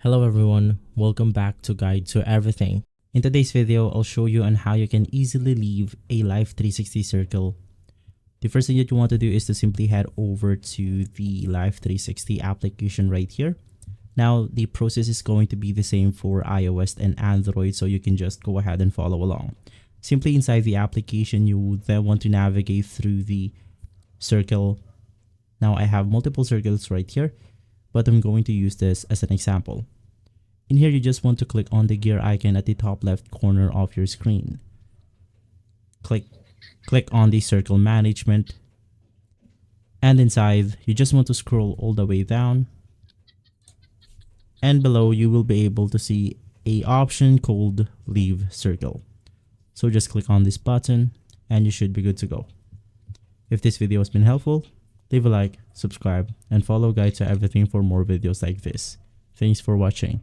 Hello everyone, welcome back to Guide to Everything. In today's video, I'll show you on how you can easily leave a Life360 circle. The first thing that you want to do is to simply head over to the Life360 application right here. Now, the process is going to be the same for iOS and Android, so you can just go ahead and follow along. Simply inside the application, you then want to navigate through the circle. Now, I have multiple circles right here, but I'm going to use this as an example. In here, you just want to click on the gear icon at the top left corner of your screen. Click on the circle management. And inside, you just want to scroll all the way down. And below, you will be able to see an option called Leave Circle. So just click on this button and you should be good to go. If this video has been helpful, leave a like, subscribe, and follow Guide to Everything for more videos like this. Thanks for watching.